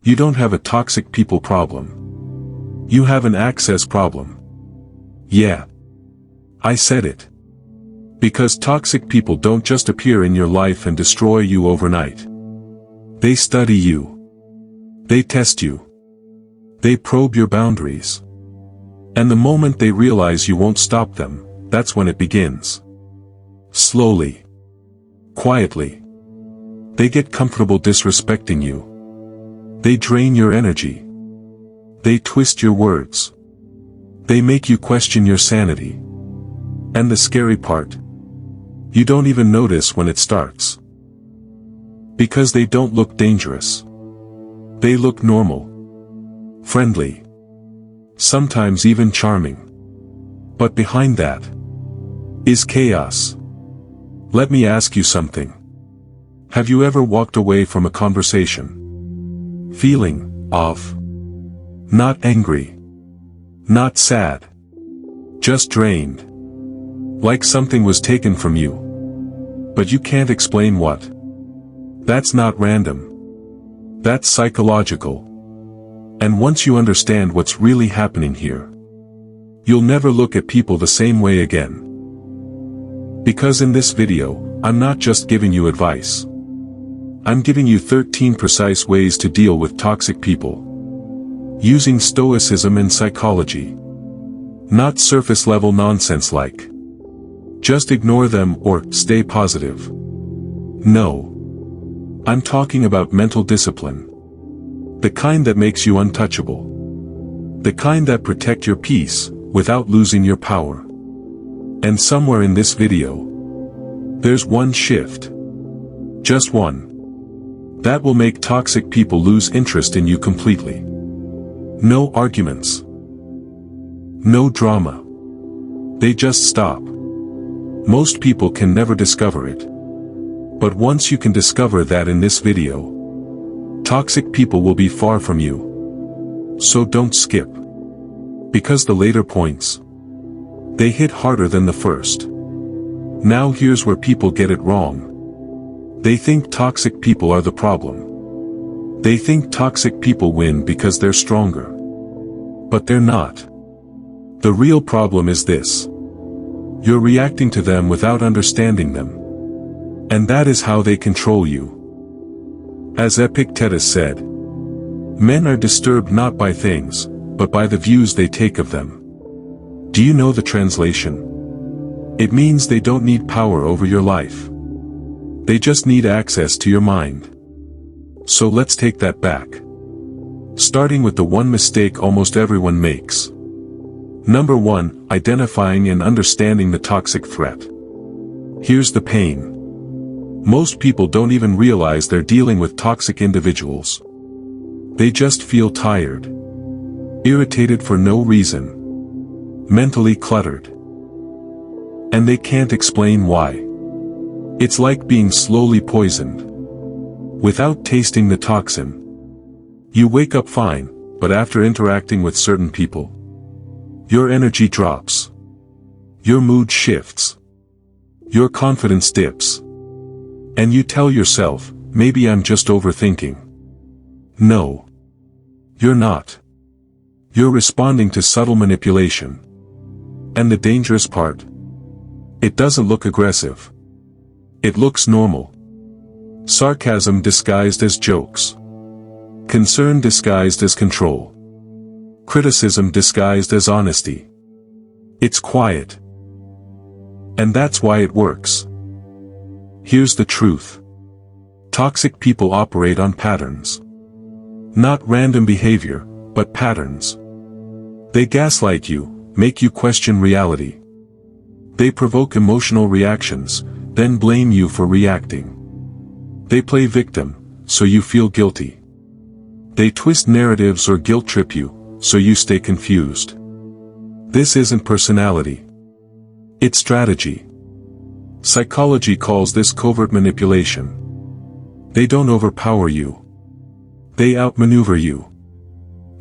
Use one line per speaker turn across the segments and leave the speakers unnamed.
You don't have a toxic people problem. You have an access problem. Yeah. I said it. Because toxic people don't just appear in your life and destroy you overnight. They study you. They test you. They probe your boundaries. And the moment they realize you won't stop them, that's when it begins. Slowly. Quietly. They get comfortable disrespecting you. They drain your energy. They twist your words. They make you question your sanity. And the scary part, you don't even notice when it starts. Because they don't look dangerous. They look normal. Friendly. Sometimes even charming. But behind that is chaos. Let me ask you something. Have you ever walked away from a conversation feeling off? Not angry. Not sad. Just drained. Like something was taken from you. But you can't explain what. That's not random. That's psychological. And once you understand what's really happening here, you'll never look at people the same way again. Because in this video, I'm not just giving you advice. I'm giving you 13 precise ways to deal with toxic people. Using Stoicism and psychology. Not surface-level nonsense like, just ignore them or stay positive. No. I'm talking about mental discipline. The kind that makes you untouchable. The kind that protect your peace, without losing your power. And somewhere in this video, there's one shift. Just one. That will make toxic people lose interest in you completely. No arguments. No drama. They just stop. Most people can never discover it. But once you can discover that in this video, toxic people will be far from you. So don't skip. Because the later points, they hit harder than the first. Now here's where people get it wrong. They think toxic people are the problem. They think toxic people win because they're stronger. But they're not. The real problem is this. You're reacting to them without understanding them. And that is how they control you. As Epictetus said, men are disturbed not by things, but by the views they take of them. Do you know the translation? It means they don't need power over your life. They just need access to your mind. So let's take that back. Starting with the one mistake almost everyone makes. Number 1, identifying and understanding the toxic threat. Here's the pain. Most people don't even realize they're dealing with toxic individuals. They just feel tired. Irritated for no reason. Mentally cluttered. And they can't explain why. It's like being slowly poisoned. Without tasting the toxin. You wake up fine, but after interacting with certain people, your energy drops. Your mood shifts. Your confidence dips. And you tell yourself, maybe I'm just overthinking. No. You're not. You're responding to subtle manipulation. And the dangerous part? It doesn't look aggressive. It looks normal. Sarcasm disguised as jokes. Concern disguised as control. Criticism disguised as honesty. It's quiet. And that's why it works. Here's the truth. Toxic people operate on patterns. Not random behavior, but patterns. They gaslight you, make you question reality. They provoke emotional reactions, then blame you for reacting. They play victim, so you feel guilty. They twist narratives or guilt trip you, so you stay confused. This isn't personality. It's strategy. Psychology calls this covert manipulation. They don't overpower you. They outmaneuver you.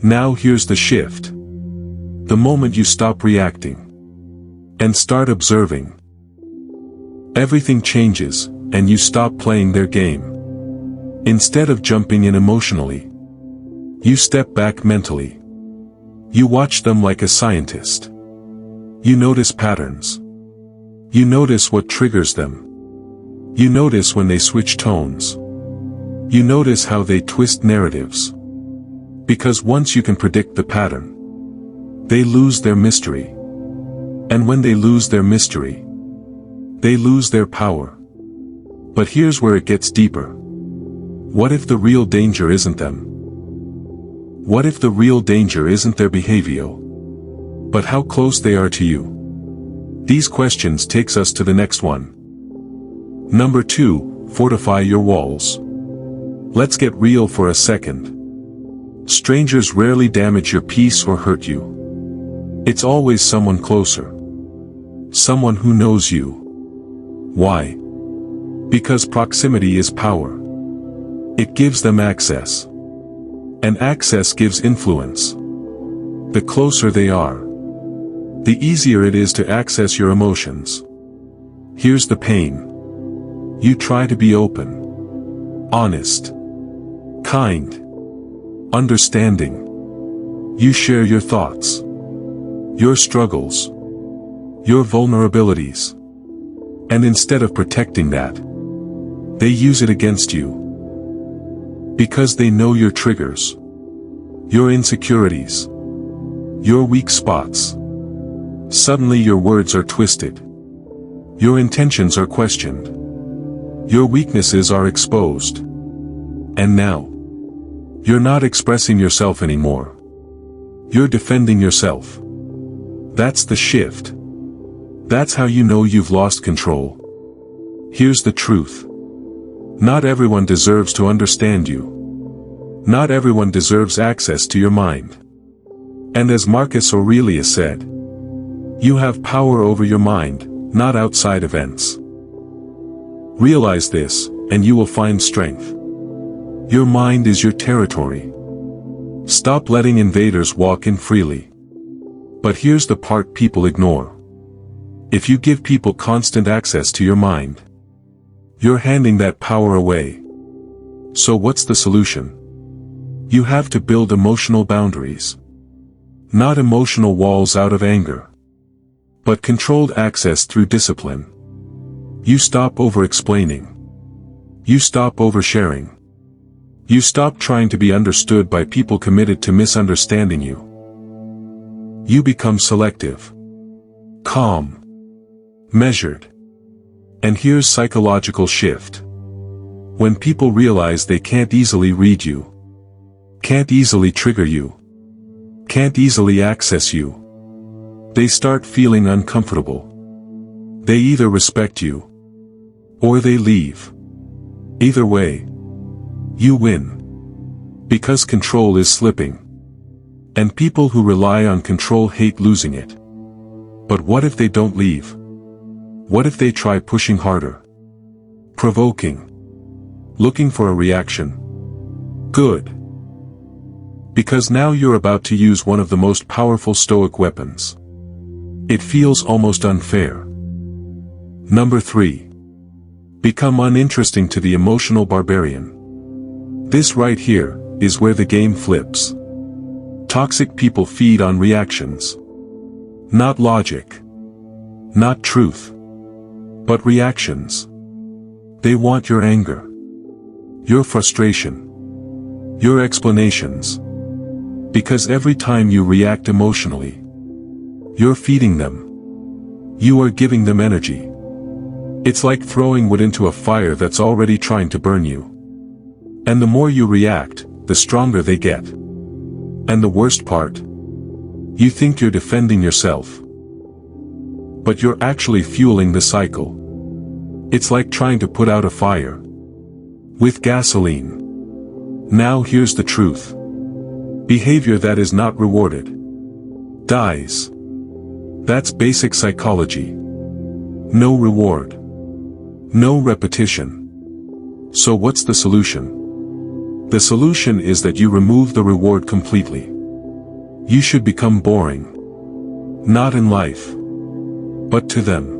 Now here's the shift. The moment you stop reacting and start observing, everything changes, and you stop playing their game. Instead of jumping in emotionally, You step back mentally. You watch them like a scientist. You notice patterns. You notice what triggers them. You notice when they switch tones. You notice how they twist narratives. Because once you can predict the pattern, they lose their mystery. And when they lose their mystery, they lose their power. But here's where it gets deeper. What if the real danger isn't them? What if the real danger isn't their behavior, but how close they are to you? These questions takes us to the next one. Number 2, fortify your walls. Let's get real for a second. Strangers rarely damage your peace or hurt you. It's always someone closer. Someone who knows you. Why? Because proximity is power. It gives them access. And access gives influence. The closer they are, the easier it is to access your emotions. Here's the pain. You try to be open, honest, kind, understanding. You share your thoughts, your struggles, your vulnerabilities. And instead of protecting that, they use it against you. Because they know your triggers, your insecurities, your weak spots. Suddenly your words are twisted. Your intentions are questioned. Your weaknesses are exposed. And now, you're not expressing yourself anymore. You're defending yourself. That's the shift. That's how you know you've lost control. Here's the truth. Not everyone deserves to understand you. Not everyone deserves access to your mind. And as Marcus Aurelius said, you have power over your mind, not outside events. Realize this, and you will find strength. Your mind is your territory. Stop letting invaders walk in freely. But here's the part people ignore. If you give people constant access to your mind, you're handing that power away. So what's the solution? You have to build emotional boundaries. Not emotional walls out of anger, but controlled access through discipline. You stop over-explaining. You stop oversharing. You stop trying to be understood by people committed to misunderstanding you. You become selective, calm, measured. And here's psychological shift. When people realize they can't easily read you, can't easily trigger you, can't easily access you, they start feeling uncomfortable. They either respect you, or they leave. Either way, you win. Because control is slipping. And people who rely on control hate losing it. But what if they don't leave? What if they try pushing harder? Provoking. Looking for a reaction. Good. Because now you're about to use one of the most powerful Stoic weapons. It feels almost unfair. Number 3. Become uninteresting to the emotional barbarian. This right here is where the game flips. Toxic people feed on reactions. Not logic. Not truth. But reactions. They want your anger, your frustration, your explanations. Because every time you react emotionally, you're feeding them. You are giving them energy. It's like throwing wood into a fire that's already trying to burn you. And the more you react, the stronger they get. And the worst part? You think you're defending yourself. But you're actually fueling the cycle. It's like trying to put out a fire with gasoline. Now here's the truth. Behavior that is not rewarded dies. That's basic psychology. No reward. No repetition. So what's the solution? The solution is that you remove the reward completely. You should become boring. Not in life, but to them.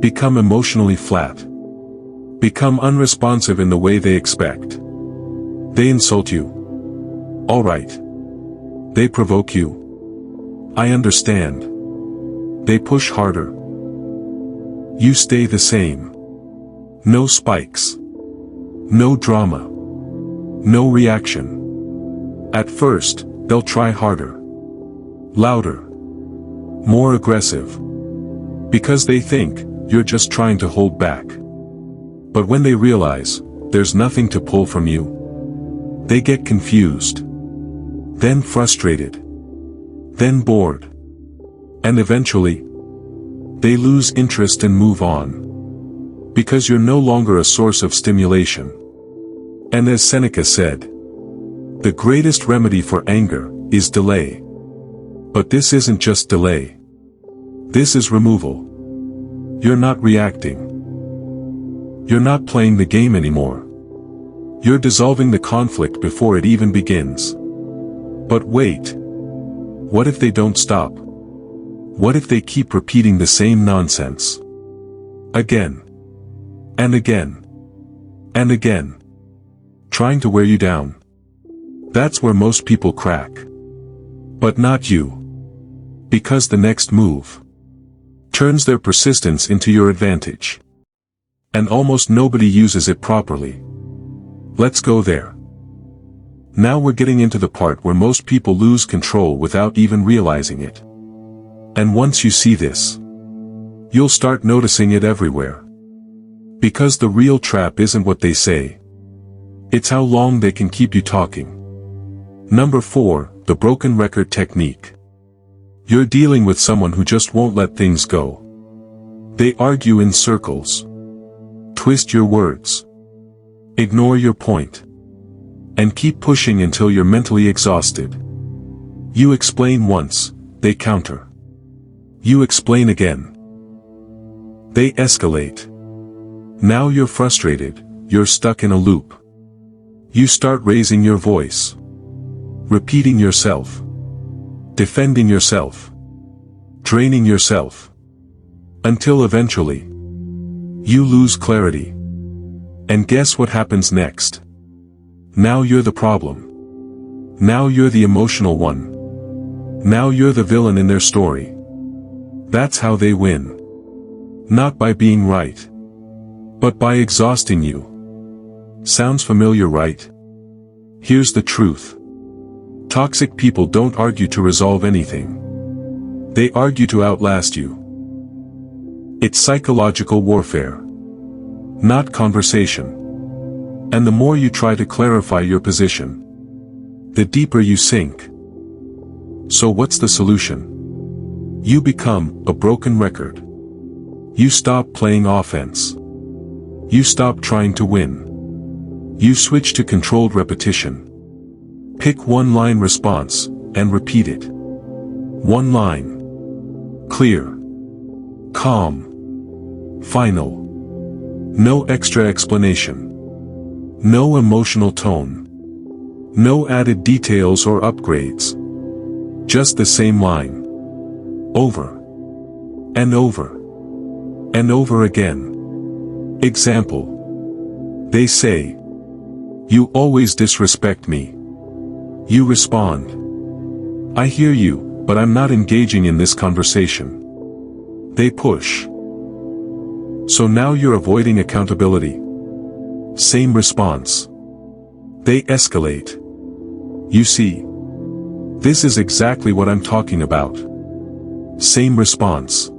Become emotionally flat. Become unresponsive in the way they expect. They insult you. Alright. They provoke you. I understand. They push harder. You stay the same. No spikes. No drama. No reaction. At first, they'll try harder. Louder. More aggressive. Because they think you're just trying to hold back. But when they realize there's nothing to pull from you, they get confused. Then frustrated. Then bored. And eventually, they lose interest and move on. Because you're no longer a source of stimulation. And as Seneca said, the greatest remedy for anger is delay. But this isn't just delay. This is removal. You're not reacting. You're not playing the game anymore. You're dissolving the conflict before it even begins. But wait. What if they don't stop? What if they keep repeating the same nonsense? Again. And again. And again. Trying to wear you down. That's where most people crack. But not you. Because the next move turns their persistence into your advantage. And almost nobody uses it properly. Let's go there. Now we're getting into the part where most people lose control without even realizing it. And once you see this, you'll start noticing it everywhere. Because the real trap isn't what they say. It's how long they can keep you talking. Number 4, the broken record technique. You're dealing with someone who just won't let things go. They argue in circles. Twist your words. Ignore your point. And keep pushing until you're mentally exhausted. You explain once, they counter. You explain again. They escalate. Now you're frustrated, you're stuck in a loop. You start raising your voice. Repeating yourself. Defending yourself. Draining yourself. Until eventually, you lose clarity. And guess what happens next? Now you're the problem. Now you're the emotional one. Now you're the villain in their story. That's how they win. Not by being right. But by exhausting you. Sounds familiar, right? Here's the truth. Toxic people don't argue to resolve anything. They argue to outlast you. It's psychological warfare. Not conversation. And the more you try to clarify your position, the deeper you sink. So what's the solution? You become a broken record. You stop playing offense. You stop trying to win. You switch to controlled repetition. Pick one line response, and repeat it. One line. Clear. Calm. Final. No extra explanation. No emotional tone. No added details or upgrades. Just the same line. Over. And over. And over again. Example. They say, "You always disrespect me." You respond, "I hear you, but I'm not engaging in this conversation." They push. So now you're avoiding accountability. Same response. They escalate. You see, this is exactly what I'm talking about. Same response.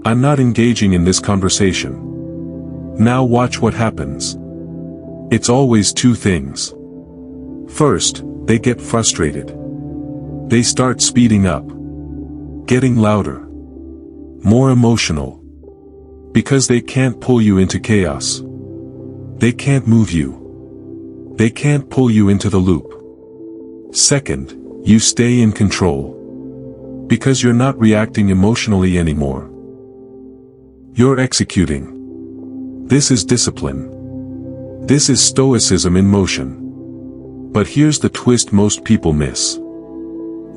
"I'm not engaging in this conversation." Now watch what happens. It's always two things. First, they get frustrated. They start speeding up. Getting louder. More emotional. Because they can't pull you into chaos. They can't move you. They can't pull you into the loop. Second, you stay in control. Because you're not reacting emotionally anymore. You're executing. This is discipline. This is stoicism in motion. But here's the twist most people miss.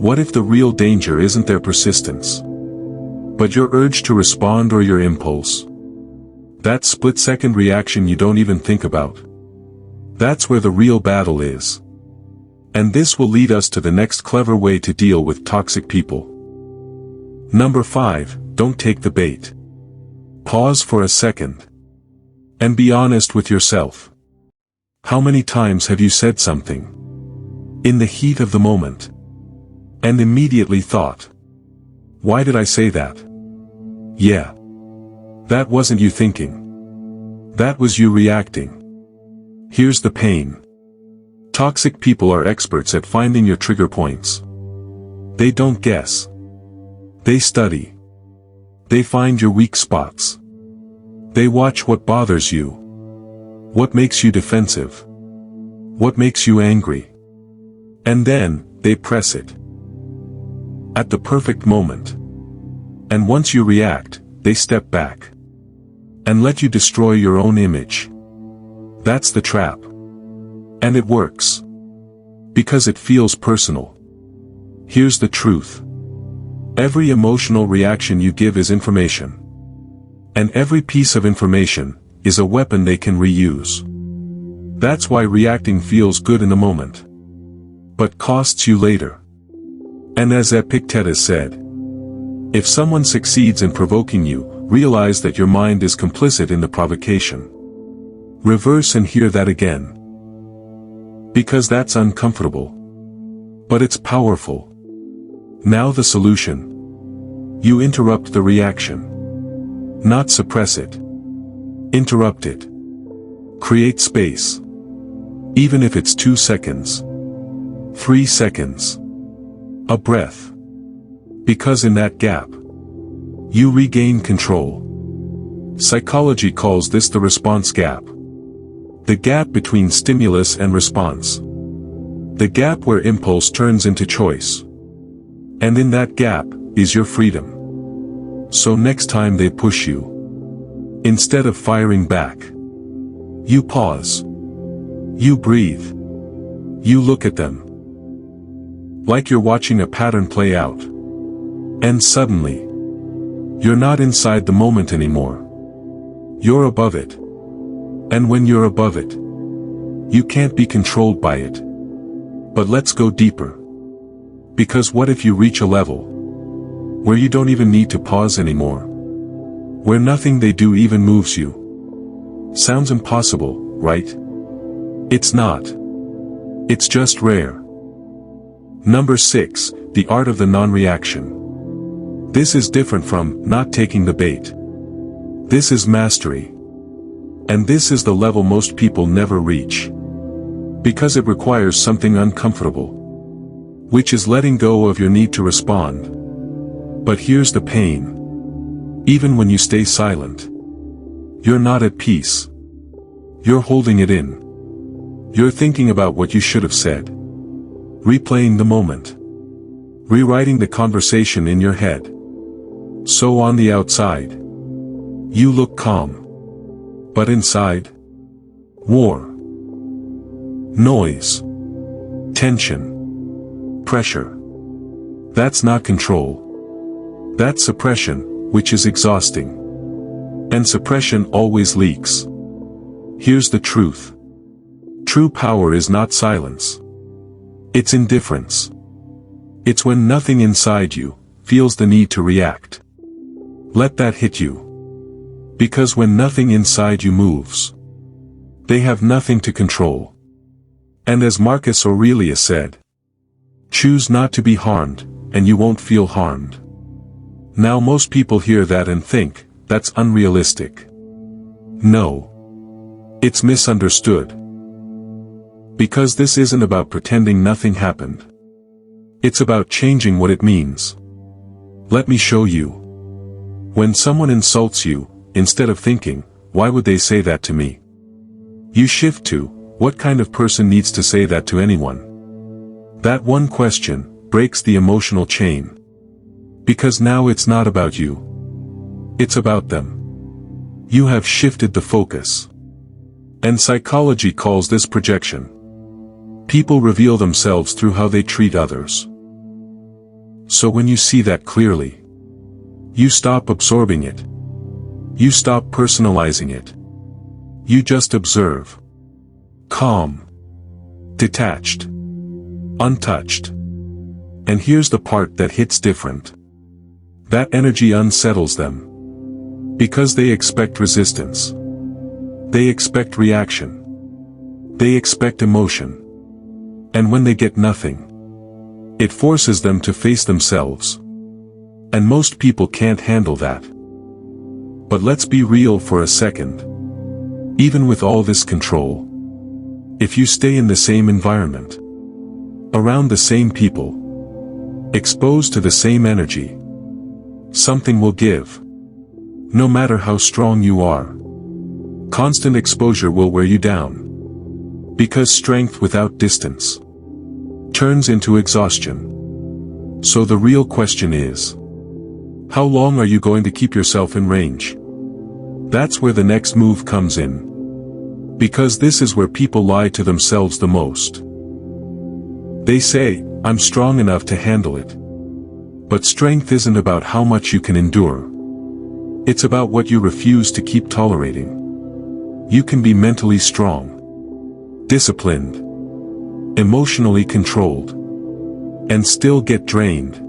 What if the real danger isn't their persistence, but your urge to respond or your impulse? That split-second reaction you don't even think about. That's where the real battle is. And this will lead us to the next clever way to deal with toxic people. Number 5, don't take the bait. Pause for a second. And be honest with yourself. How many times have you said something in the heat of the moment and immediately thought, why did I say that? Yeah. That wasn't you thinking. That was you reacting. Here's the pain. Toxic people are experts at finding your trigger points. They don't guess. They study. They find your weak spots. They watch what bothers you. What makes you defensive? What makes you angry? And then, they press it. At the perfect moment. And once you react, they step back. And let you destroy your own image. That's the trap. And it works. Because it feels personal. Here's the truth. Every emotional reaction you give is information. And every piece of information is a weapon they can reuse. That's why reacting feels good in the moment, but costs you later. And as Epictetus said, if someone succeeds in provoking you, realize that your mind is complicit in the provocation. Reverse and hear that again. Because that's uncomfortable. But it's powerful. Now the solution. You interrupt the reaction. Not suppress it. Interrupt it. Create space. Even if it's 2 seconds. 3 seconds. A breath. Because in that gap, you regain control. Psychology calls this the response gap. The gap between stimulus and response. The gap where impulse turns into choice. And in that gap is your freedom. So next time they push you, instead of firing back, you pause. You breathe. You look at them. Like you're watching a pattern play out. And suddenly, you're not inside the moment anymore. You're above it. And when you're above it, you can't be controlled by it. But let's go deeper. Because what if you reach a level where you don't even need to pause anymore? Where nothing they do even moves you? Sounds impossible, right? It's not. It's just rare. Number 6, the art of the non-reaction. This is different from not taking the bait. This is mastery. And this is the level most people never reach. Because it requires something uncomfortable. Which is letting go of your need to respond. But here's the pain. Even when you stay silent, you're not at peace. You're holding it in. You're thinking about what you should have said. Replaying the moment. Rewriting the conversation in your head. So on the outside, you look calm. But inside, war. Noise. Tension. Pressure. That's not control. That's suppression, which is exhausting. And suppression always leaks. Here's the truth. True power is not silence. It's indifference. It's when nothing inside you feels the need to react. Let that hit you. Because when nothing inside you moves, they have nothing to control. And as Marcus Aurelius said, choose not to be harmed, and you won't feel harmed. Now most people hear that and think, that's unrealistic. No. It's misunderstood. Because this isn't about pretending nothing happened. It's about changing what it means. Let me show you. When someone insults you, instead of thinking, why would they say that to me? You shift to, what kind of person needs to say that to anyone? That one question breaks the emotional chain. Because now it's not about you. It's about them. You have shifted the focus. And psychology calls this projection. People reveal themselves through how they treat others. So when you see that clearly, you stop absorbing it. You stop personalizing it. You just observe. Calm. Detached. untouched. And here's the part that hits different. That energy unsettles them. Because they expect resistance. They expect reaction. They expect emotion. And when they get nothing, it forces them to face themselves. And most people can't handle that. But let's be real for a second. Even with all this control, if you stay in the same environment, around the same people, exposed to the same energy, something will give. No matter how strong you are, constant exposure will wear you down. Because strength without distance turns into exhaustion. So the real question is, how long are you going to keep yourself in range? That's where the next move comes in. Because this is where people lie to themselves the most. They say, I'm strong enough to handle it. But strength isn't about how much you can endure. It's about what you refuse to keep tolerating. You can be mentally strong, disciplined, emotionally controlled, and still get drained.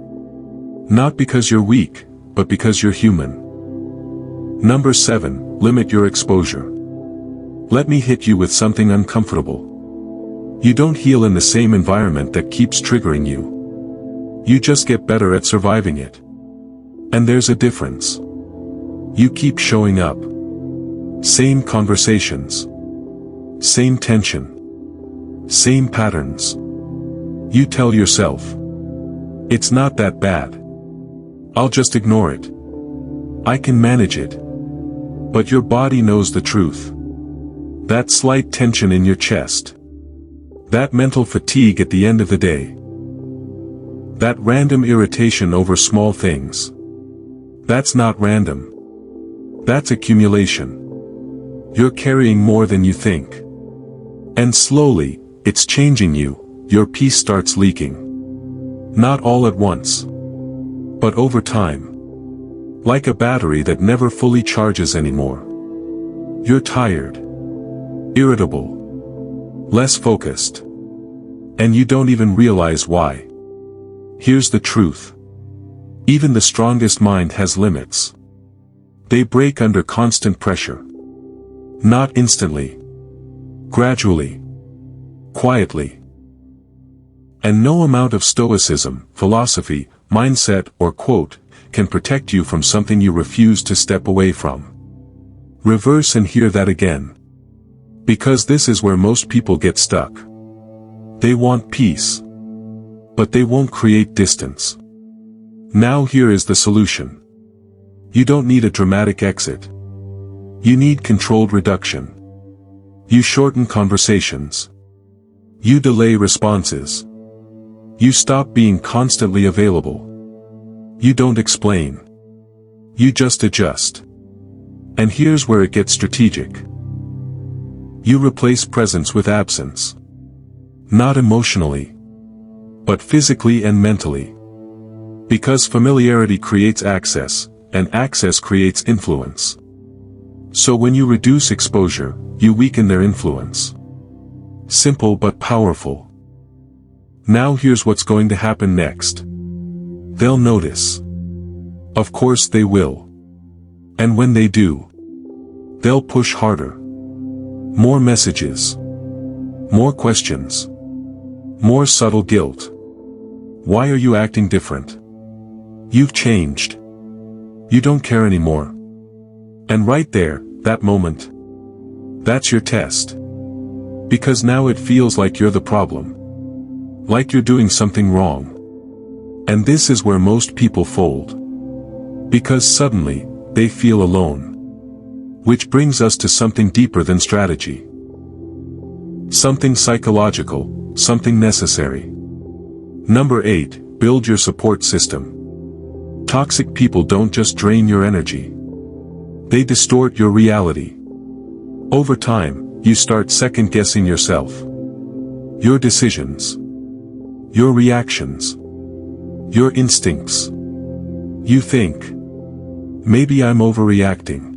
Not because you're weak, but because you're human. Number 7, limit your exposure. Let me hit you with something uncomfortable. You don't heal in the same environment that keeps triggering you. You just get better at surviving it. And there's a difference. You keep showing up. Same conversations. Same tension. Same patterns. You tell yourself, it's not that bad. I'll just ignore it. I can manage it. But your body knows the truth. That slight tension in your chest. That mental fatigue at the end of the day. That random irritation over small things. That's not random. That's accumulation. You're carrying more than you think. And slowly, it's changing you, your peace starts leaking. Not all at once. But over time. Like a battery that never fully charges anymore. You're tired. Irritable. Less focused. And you don't even realize why. Here's the truth. Even the strongest mind has limits. They break under constant pressure. Not instantly. Gradually. Quietly. And no amount of stoicism, philosophy, mindset, or quote, can protect you from something you refuse to step away from. Reverse and hear that again. Because this is where most people get stuck. They want peace. But they won't create distance. Now here is the solution. You don't need a dramatic exit. You need controlled reduction. You shorten conversations. You delay responses. You stop being constantly available. You don't explain. You just adjust. And here's where it gets strategic. You replace presence with absence. Not emotionally, but physically and mentally. Because familiarity creates access, and access creates influence. So when you reduce exposure, you weaken their influence. Simple but powerful. Now here's what's going to happen next. They'll notice. Of course they will. And when they do, they'll push harder. More messages. More questions. More subtle guilt. Why are you acting different? You've changed. You don't care anymore. And right there, that moment. That's your test. Because now it feels like you're the problem. Like you're doing something wrong. And this is where most people fold. Because suddenly, they feel alone. Which brings us to something deeper than strategy. Something psychological, something necessary. Number 8, build your support system. Toxic people don't just drain your energy. They distort your reality. Over time, you start second-guessing yourself. Your decisions. Your reactions. Your instincts. You think, maybe I'm overreacting.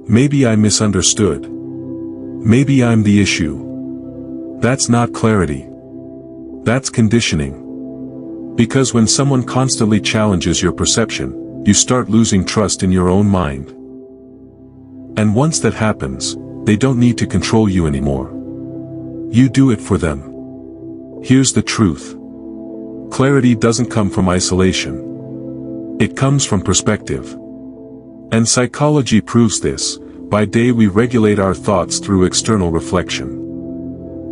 Maybe I misunderstood. Maybe I'm the issue. That's not clarity. That's conditioning. Because when someone constantly challenges your perception, you start losing trust in your own mind. And once that happens, they don't need to control you anymore. You do it for them. Here's the truth. Clarity doesn't come from isolation. It comes from perspective. And psychology proves this. By day we regulate our thoughts through external reflection.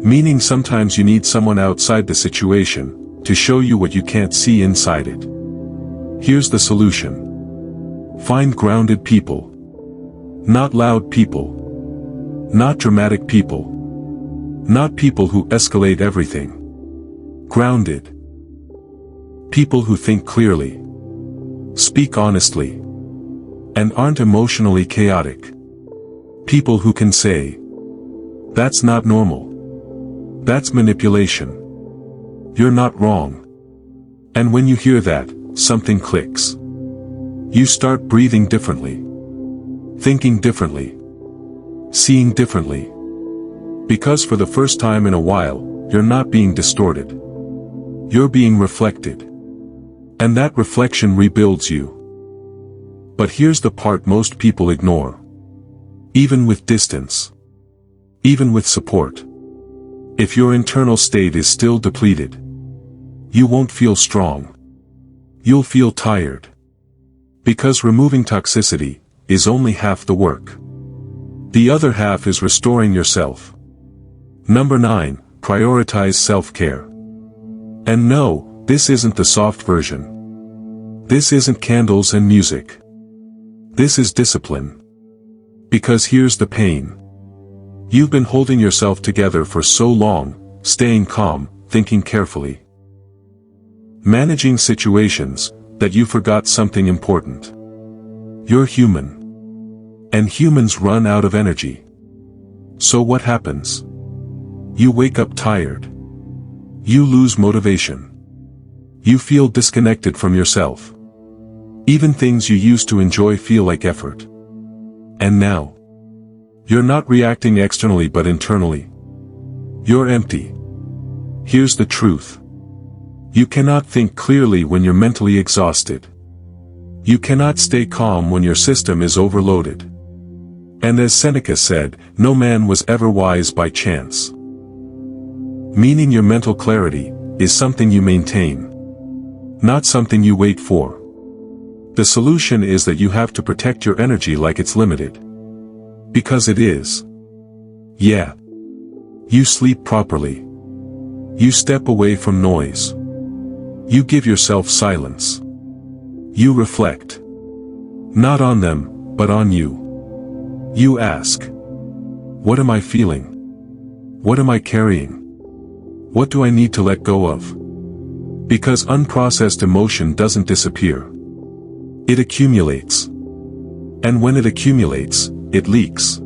Meaning sometimes you need someone outside the situation to show you what you can't see inside it. Here's the solution. Find grounded people. Not loud people. Not dramatic people. Not people who escalate everything. Grounded. People who think clearly. Speak honestly. And aren't emotionally chaotic. People who can say, "That's not normal. That's manipulation. You're not wrong." And when you hear that, something clicks. You start breathing differently. Thinking differently. Seeing differently. Because for the first time in a while, you're not being distorted. You're being reflected. And that reflection rebuilds you. But here's the part most people ignore. Even with distance. Even with support. If your internal state is still depleted, you won't feel strong. You'll feel tired. Because removing toxicity is only half the work. The other half is restoring yourself. Number 9, prioritize self-care. And no, this isn't the soft version. This isn't candles and music. This is discipline. Because here's the pain. You've been holding yourself together for so long, staying calm, thinking carefully. Managing situations, that you forgot something important. You're human. And humans run out of energy. So what happens? You wake up tired. You lose motivation. You feel disconnected from yourself. Even things you used to enjoy feel like effort. And now, you're not reacting externally but internally. You're empty. Here's the truth. You cannot think clearly when you're mentally exhausted. You cannot stay calm when your system is overloaded. And as Seneca said, no man was ever wise by chance. Meaning your mental clarity is something you maintain. Not something you wait for. The solution is that you have to protect your energy like it's limited. Because it is. Yeah. You sleep properly. You step away from noise. You give yourself silence. You reflect. Not on them, but on you. You ask. What am I feeling? What am I carrying? What do I need to let go of? Because unprocessed emotion doesn't disappear. It accumulates. And when it accumulates, it leaks.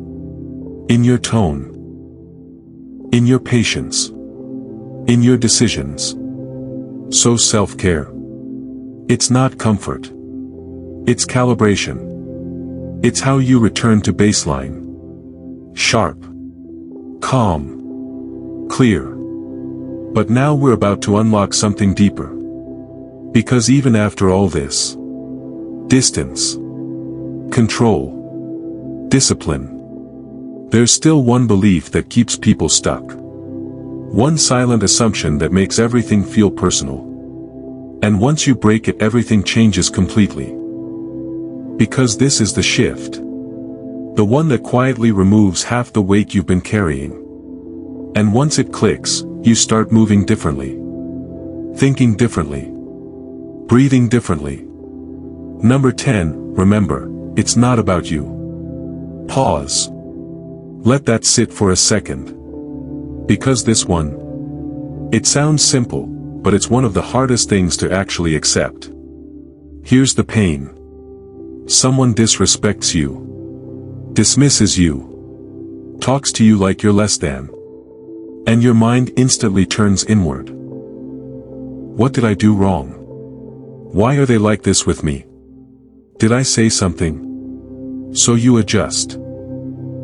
In your tone. In your patience. In your decisions. So self-care. It's not comfort. It's calibration. It's how you return to baseline. Sharp. Calm. Clear. But now we're about to unlock something deeper. Because even after all this, distance, control, discipline, there's still one belief that keeps people stuck. One silent assumption that makes everything feel personal. And once you break it, everything changes completely. Because this is the shift. The one that quietly removes half the weight you've been carrying. And once it clicks, you start moving differently. Thinking differently. Breathing differently. Number 10, remember, it's not about you. Pause. Let that sit for a second. Because this one, it sounds simple, but it's one of the hardest things to actually accept. Here's the pain. Someone disrespects you. Dismisses you. Talks to you like you're less than. And your mind instantly turns inward. What did I do wrong? Why are they like this with me? Did I say something? So you adjust.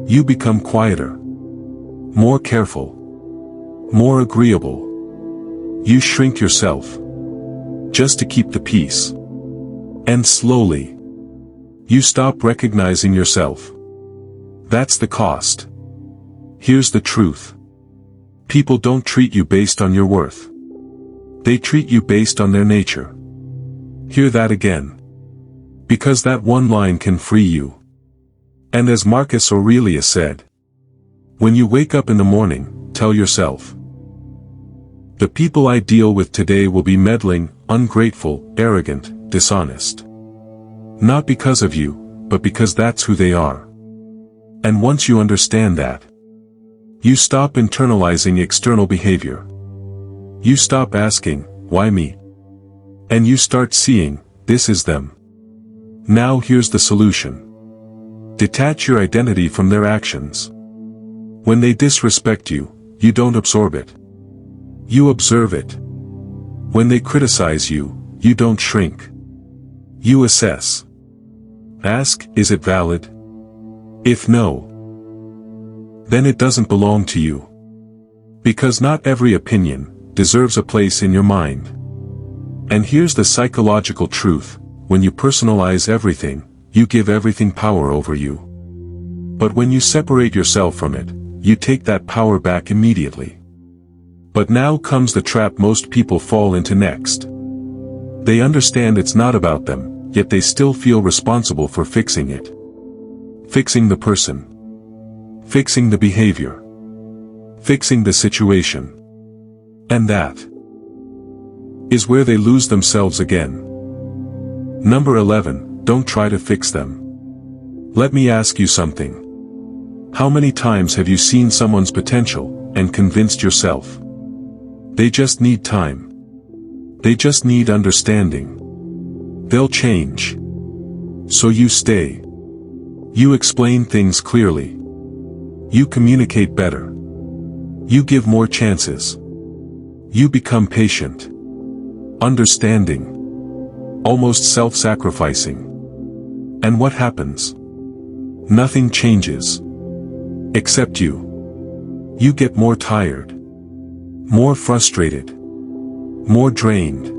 You become quieter. More careful. More agreeable. You shrink yourself. Just to keep the peace. And slowly, you stop recognizing yourself. That's the cost. Here's the truth. People don't treat you based on your worth. They treat you based on their nature. Hear that again. Because that one line can free you. And as Marcus Aurelius said, when you wake up in the morning, tell yourself, the people I deal with today will be meddling, ungrateful, arrogant, dishonest. Not because of you, but because that's who they are. And once you understand that, you stop internalizing external behavior. You stop asking, why me? And you start seeing, this is them. Now here's the solution. Detach your identity from their actions. When they disrespect you, you don't absorb it. You observe it. When they criticize you, you don't shrink. You assess. Ask, is it valid? If no, then it doesn't belong to you. Because not every opinion deserves a place in your mind. And here's the psychological truth, when you personalize everything, you give everything power over you. But when you separate yourself from it, you take that power back immediately. But now comes the trap most people fall into next. They understand it's not about them, yet they still feel responsible for fixing it. Fixing the person. Fixing the behavior. Fixing the situation. And that is where they lose themselves again. Number 11, don't try to fix them. Let me ask you something. How many times have you seen someone's potential and convinced yourself? They just need time. They just need understanding. They'll change. So you stay. You explain things clearly. You communicate better. You give more chances. You become patient. Understanding. Almost self-sacrificing. And what happens? Nothing changes. Except you. You get more tired. More frustrated. More drained.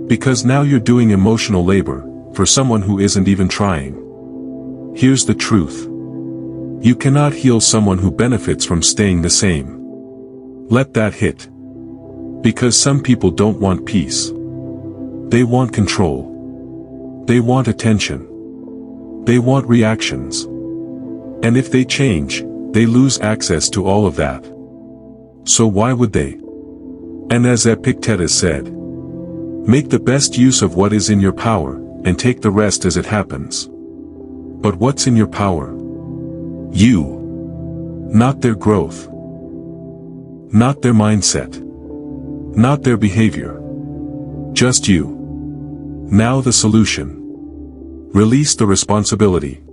Because now you're doing emotional labor for someone who isn't even trying. Here's the truth. You cannot heal someone who benefits from staying the same. Let that hit. Because some people don't want peace. They want control. They want attention. They want reactions. And if they change, they lose access to all of that. So why would they? And as Epictetus said, make the best use of what is in your power, and take the rest as it happens. But what's in your power? You. Not their growth. Not their mindset. Not their behavior. Just you. Now the solution. Release the responsibility.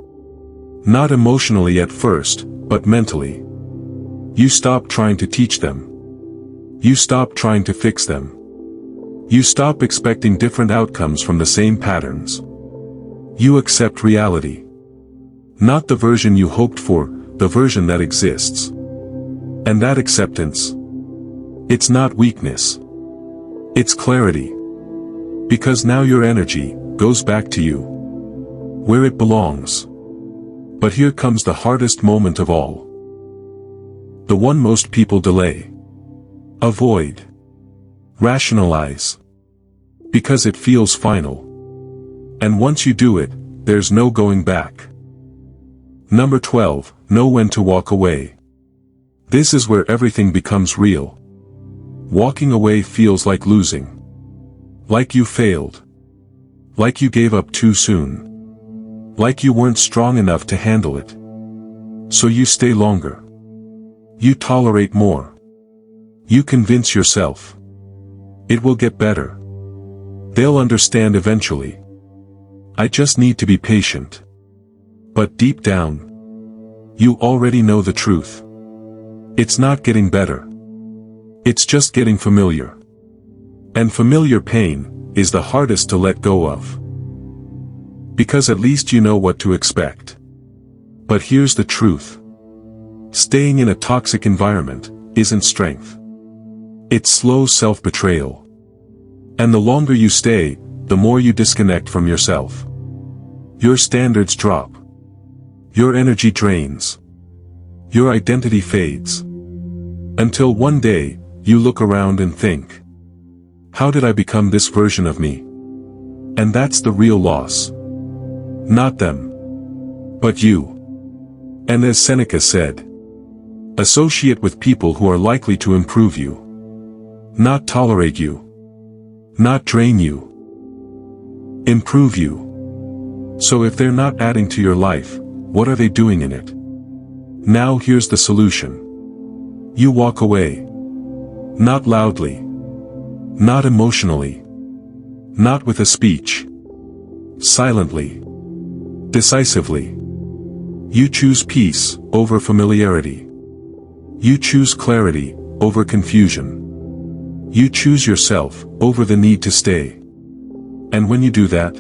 Not emotionally at first, but mentally. You stop trying to teach them. You stop trying to fix them. You stop expecting different outcomes from the same patterns. You accept reality. Not the version you hoped for, the version that exists. And that acceptance, it's not weakness. It's clarity. Because now your energy goes back to you, where it belongs. But here comes the hardest moment of all. The one most people delay. Avoid. Rationalize. Because it feels final. And once you do it, there's no going back. Number 12, know when to walk away. This is where everything becomes real. Walking away feels like losing. Like you failed. Like you gave up too soon. Like you weren't strong enough to handle it. So you stay longer. You tolerate more. You convince yourself. It will get better. They'll understand eventually. I just need to be patient. But deep down, you already know the truth. It's not getting better. It's just getting familiar. And familiar pain is the hardest to let go of. Because at least you know what to expect. But here's the truth. Staying in a toxic environment isn't strength. It's slow self-betrayal. And the longer you stay, the more you disconnect from yourself. Your standards drop. Your energy drains. Your identity fades. Until one day, you look around and think, how did I become this version of me? And that's the real loss. Not them, but you. And as Seneca said, associate with people who are likely to improve you. Not tolerate you. Not drain you. Improve you. So if they're not adding to your life, what are they doing in it? Now here's the solution. You walk away. Not loudly. Not emotionally. Not with a speech. Silently. Decisively. You choose peace over familiarity. You choose clarity over confusion. You choose yourself over the need to stay. And when you do that,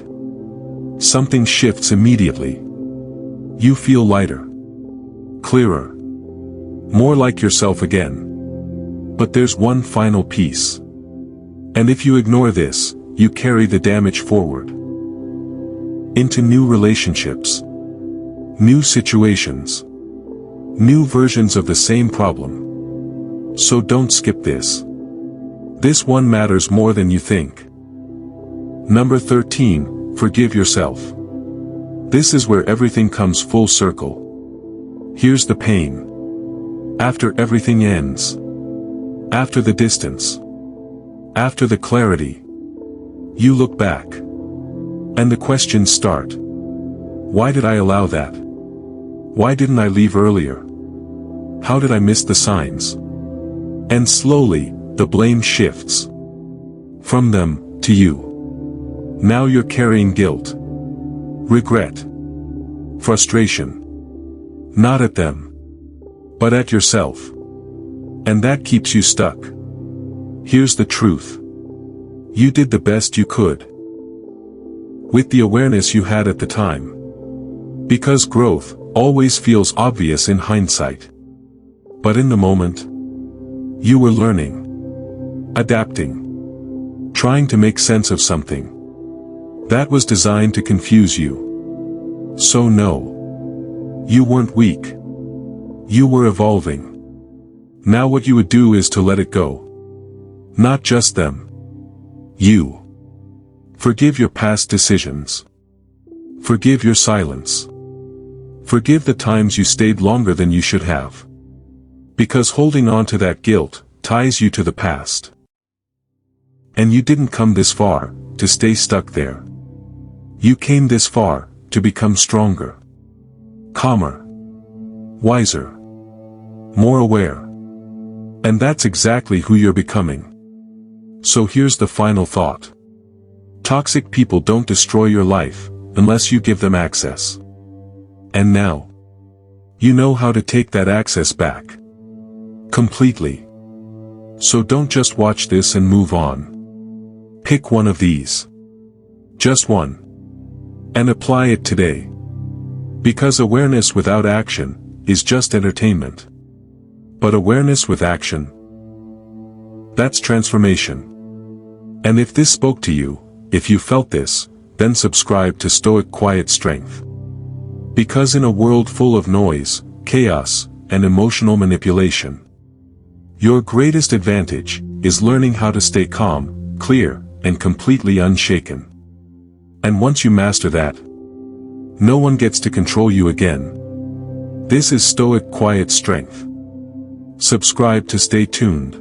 something shifts immediately. You feel lighter. Clearer. More like yourself again. But there's one final piece. And if you ignore this, you carry the damage forward. Into new relationships. New situations. New versions of the same problem. So don't skip this. This one matters more than you think. Number 13, forgive yourself. This is where everything comes full circle. Here's the pain. After everything ends. After the distance. After the clarity. You look back. And the questions start. Why did I allow that? Why didn't I leave earlier? How did I miss the signs? And slowly, the blame shifts. From them, to you. Now you're carrying guilt. Regret. Frustration. Not at them. But at yourself. And that keeps you stuck. Here's the truth. You did the best you could. With the awareness you had at the time. Because growth always feels obvious in hindsight. But in the moment, you were learning. Adapting. Trying to make sense of something. That was designed to confuse you. So no. You weren't weak. You were evolving. Now what you would do is to let it go. Not just them. You. Forgive your past decisions. Forgive your silence. Forgive the times you stayed longer than you should have. Because holding on to that guilt ties you to the past. And you didn't come this far to stay stuck there. You came this far to become stronger. Calmer. Wiser. More aware. And that's exactly who you're becoming. So here's the final thought. Toxic people don't destroy your life, unless you give them access. And now, you know how to take that access back. Completely. So don't just watch this and move on. Pick one of these. Just one. And apply it today. Because awareness without action is just entertainment. But awareness with action, that's transformation. And if this spoke to you, if you felt this, then subscribe to Stoic Quiet Strength. Because in a world full of noise, chaos, and emotional manipulation, your greatest advantage is learning how to stay calm, clear, and completely unshaken. And once you master that, no one gets to control you again. This is Stoic Quiet Strength. Subscribe to stay tuned.